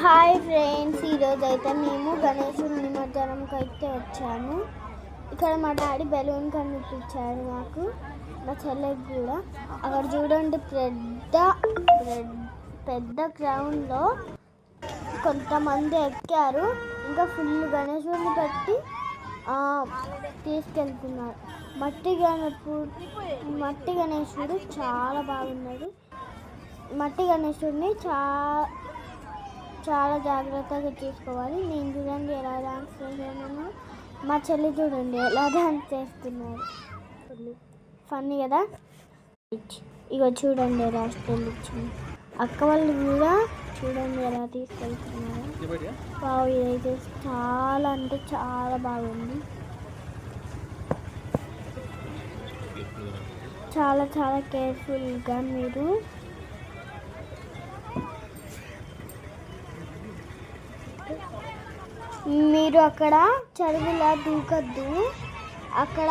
Hi friends, ఈరోజు అయితే మేము గణేశుడి నిమజ్జనంకి అయితే వచ్చాము. ఇక్కడ మా డాడీ బెలూన్ కనిపించాడు నాకు, మా చెల్లెకి కూడా. అక్కడ చూడండి, పెద్ద గ్రౌండ్లో కొంతమంది ఎక్కారు. ఇంకా ఫుల్ గణేశుడిని పెట్టి తీసుకెళ్తున్నారు. మట్టి గణేశుడు చాలా బాగున్నాడు. మట్టి గణేశుడిని చాలా జాగ్రత్తగా చూసుకోవాలి. నేను చూడండి ఎలా డాన్స్ చేసాను, మా చెల్లి చూడండి ఎలా డాన్స్ చేస్తున్నారు. ఫన్నీ కదా. ఇగో చూడండి ఎలా స్టైల్ ఇచ్చింది. అక్క వాళ్ళు కూడా చూడండి ఎలా తీసుకెళ్తున్నారు. బాగు, ఇదైతే చాలా అంటే చాలా బాగుంది. చాలా చాలా కేర్ఫుల్గా మీరు అక్కడ చెరువులా దూకద్దు. అక్కడ